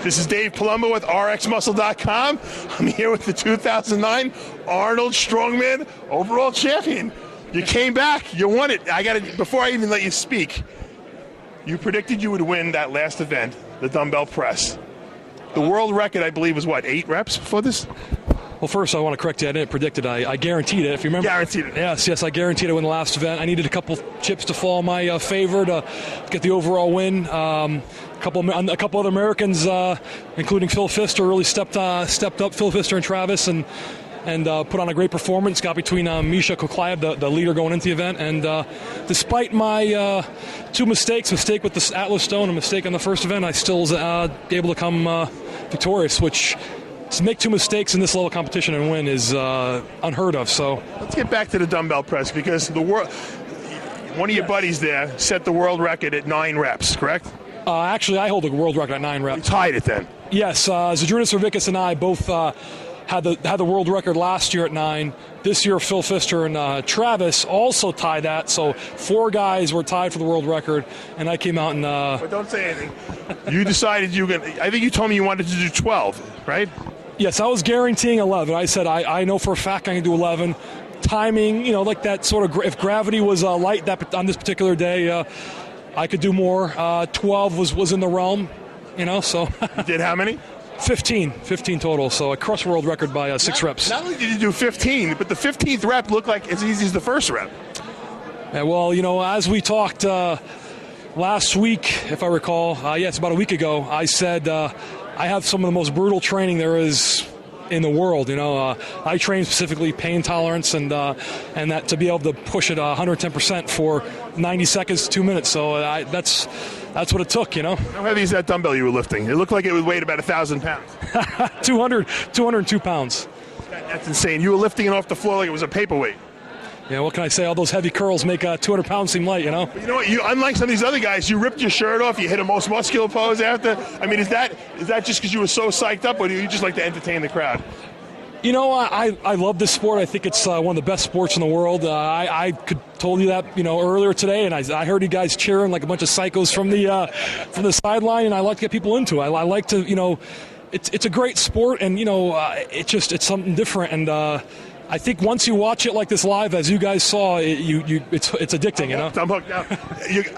This is Dave Palumbo with RxMuscle.com. I'm here with the 2009 Arnold Strongman overall champion. You came back, you won it. Before I even let you speak, you predicted you would win that last event, the dumbbell press. The world record, I believe, was what, 8 reps before this? Well, first, I want to correct you. I didn't predict it. I guaranteed it. If you remember, guaranteed it. Yes, I guaranteed it in the last event. I needed a couple chips to fall in my favor to get the overall win. A couple other Americans, including Phil Pfister, really stepped up. Phil Pfister and Travis, and put on a great performance. Got between Misha Koklaev, the leader going into the event, and despite my 2 mistakes, mistake with the Atlas Stone, a mistake on the first event, I still was able to come victorious, which. To make 2 mistakes in this level of competition and win is unheard of. So let's get back to the dumbbell press, because one of your buddies there set the world record at 9 reps, correct? Actually, I hold the world record at 9 reps. You tied it then? Yes, Zydrunas Servickas and I both had the world record last year at 9. This year, Phil Pfister and Travis also tied that. So 4 guys were tied for the world record, and I came out and. But don't say anything. You decided you were going to. I think you told me you wanted to do 12, right? Yes, I was guaranteeing 11. I said I know for a fact I can do 11. Timing, like that sort of. If gravity was light on this particular day, I could do more. 12 was in the realm, So. You did how many? 15 total, so I crushed world record by 6 reps. Not only did you do 15, but the 15th rep looked like as easy as the first rep. Yeah, well, as we talked last week, if I recall, yes, about a week ago, I said I have some of the most brutal training there is in the world. I train specifically pain tolerance, and that to be able to push it 110% for 90 seconds to 2 minutes. So that's what it took. How heavy is that dumbbell you were lifting? It looked like it would weigh about 1,000 pounds. 202 pounds. That's insane. You were lifting it off the floor like it was a paperweight. Yeah, what can I say? All those heavy curls make 200 pounds seem light, But you know what? Unlike some of these other guys, you ripped your shirt off. You hit a most muscular pose after. I mean, is that just because you were so psyched up, or do you just like to entertain the crowd? I love this sport. I think it's one of the best sports in the world. I could told you that earlier today, and I heard you guys cheering like a bunch of psychos from the sideline, and I like to get people into it. I like to it's a great sport, and it's something different, and I think once you watch it like this live, as you guys saw, it's addicting. I'm hooked now.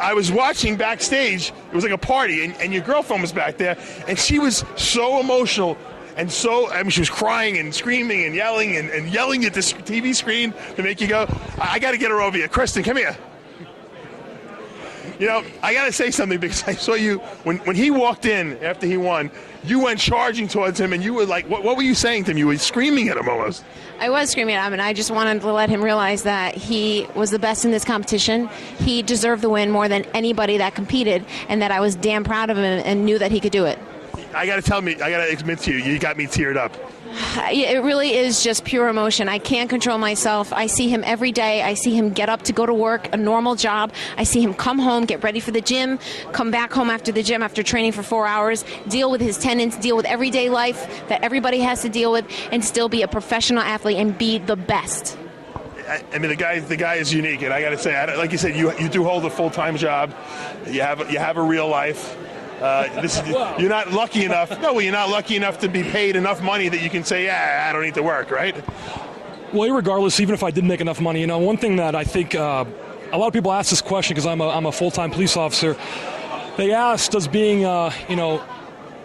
I was watching backstage. It was like a party, and your girlfriend was back there, and she was so emotional. And she was crying and screaming and yelling and yelling at this TV screen to make you go, I got to get her over here. Kristen, come here. I got to say something, because I saw you, when he walked in after he won, you went charging towards him, and you were like, what were you saying to him? You were screaming at him almost. I was screaming at him, and I just wanted to let him realize that he was the best in this competition. He deserved the win more than anybody that competed, and that I was damn proud of him and knew that he could do it. I got to admit to you, you got me teared up. It really is just pure emotion. I can't control myself. I see him every day. I see him get up to go to work, a normal job. I see him come home, get ready for the gym, come back home after the gym after training for 4 hours, deal with his tendons, deal with everyday life that everybody has to deal with, and still be a professional athlete and be the best. I mean, the guy is unique, and I got to say, like you said, you do hold a full-time job. You have a real life. You're not lucky enough. No, you're not lucky enough to be paid enough money that you can say, yeah, I don't need to work, right? Well, regardless, even if I did make enough money, one thing that I think a lot of people ask this question, because I'm a full-time police officer. They ask, does being a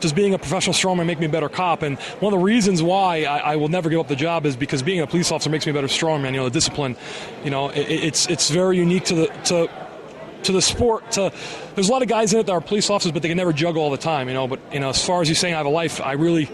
professional strongman make me a better cop? And one of the reasons why I will never give up the job is because being a police officer makes me a better strongman. The discipline, it's very unique to the sport. There's a lot of guys in it that are police officers, but they can never juggle all the time. But as far as you saying I have a life, I really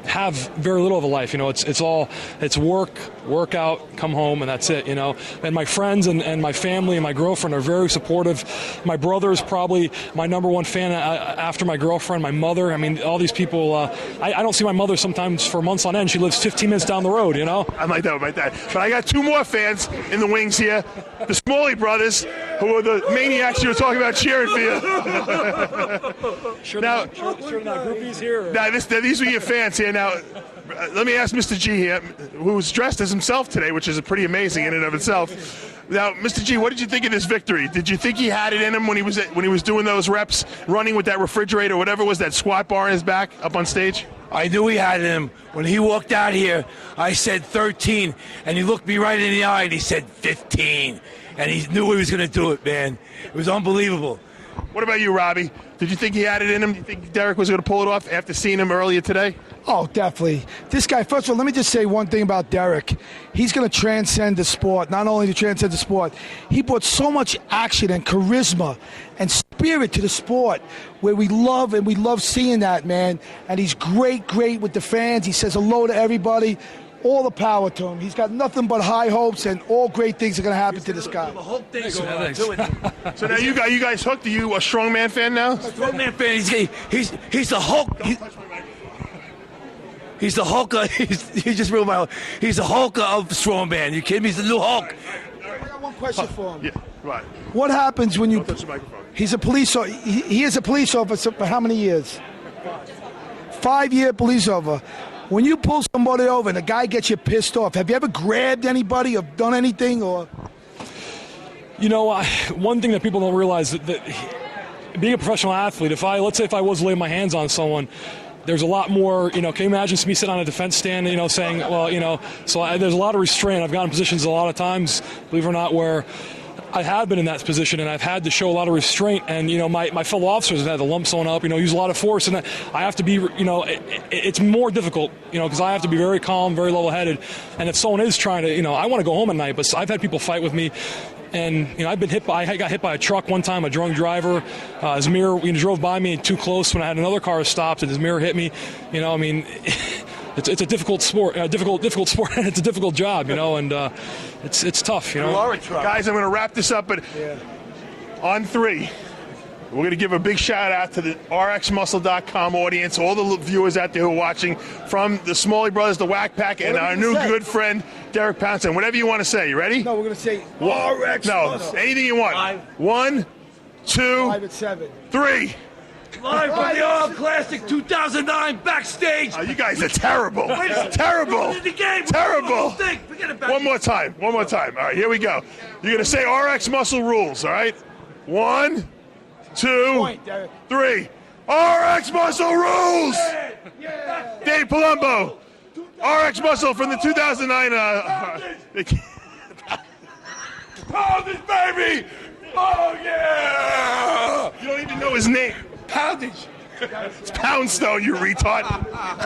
have very little of a life. It's workout, come home, and that's it. And my friends and my family and my girlfriend are very supportive. My brother is probably my number one fan after my girlfriend. My mother, all these people. I don't see my mother sometimes for months on end. She lives 15 minutes down the road. I'm like that with my dad. But I got 2 more fans in the wings here, the Smalley brothers, who are the maniacs you were talking about cheering for you. Sure, not groupies here. Now, these are your fans here. Now, let me ask Mr. G here, who's dressed as himself today, which is pretty amazing in and of itself. Now, Mr. G, what did you think of this victory? Did you think he had it in him when he was doing those reps, running with that refrigerator, whatever it was, that squat bar in his back up on stage? I knew he had it in him. When he walked out here, I said 13, and he looked me right in the eye, and he said 15. And he knew he was going to do it, man. It was unbelievable. What about you, Robbie? Did you think he had it in him? Do you think Derek was going to pull it off after seeing him earlier today? Oh, definitely. This guy, first of all, let me just say one thing about Derek. He's going to transcend the sport. Not only to transcend the sport, he brought so much action and charisma and spirit to the sport where we love seeing that, man. And he's great with the fans. He says hello to everybody. All the power to him. He's got nothing but high hopes, and all great things are going to happen to this guy. So now you guys hooked? Are you a Strongman fan now? Strongman fan. He's the Hulk. He's the Hulk. He just ruined my. He's the Hulk of Strongman. You kidding me? He's the new Hulk. I got one question for him. Yeah, right. What happens when you? Don't touch the microphone. He's a police. He is a police officer for how many years? 5-year police officer. When you pull somebody over and the guy gets you pissed off, have you ever grabbed anybody or done anything? Or You know, one thing that people don't realize that being a professional athlete, let's say if I was laying my hands on someone, there's a lot more, can you imagine me sitting on a defense stand, saying, well, so there's a lot of restraint. I've gotten positions a lot of times, believe it or not, where I have been in that position, and I've had to show a lot of restraint. And my fellow officers have had to lump someone up, use a lot of force, and I have to be, it's more difficult, because I have to be very calm, very level-headed. And if someone is trying to, I want to go home at night, but I've had people fight with me. And I got hit by a truck one time, a drunk driver. His mirror drove by me too close when I had another car stopped, and his mirror hit me. It's a difficult sport, and it's a difficult job, and it's tough, Guys, I'm going to wrap this up, but on 3, we're going to give a big shout out to the RxMuscle.com audience, all the viewers out there who are watching, from the Smalley Brothers, the Whack Pack, and our new good friend Derek Poundstone. Whatever you want to say, you ready? no, we're going to say RX. No, anything you want. 1, 2, 5 and 7. 3. Live from the Arnold Classic 2009 backstage. You guys are terrible. Terrible. Terrible. One more time. All right, here we go. You're going to say RX Muscle rules, all right? 1, 2, 3. RX Muscle rules! Dave Palumbo. RX Muscle from the 2009... Poundage, baby! Oh, yeah! You don't even know his name. Poundage. It's Poundstone, you retard.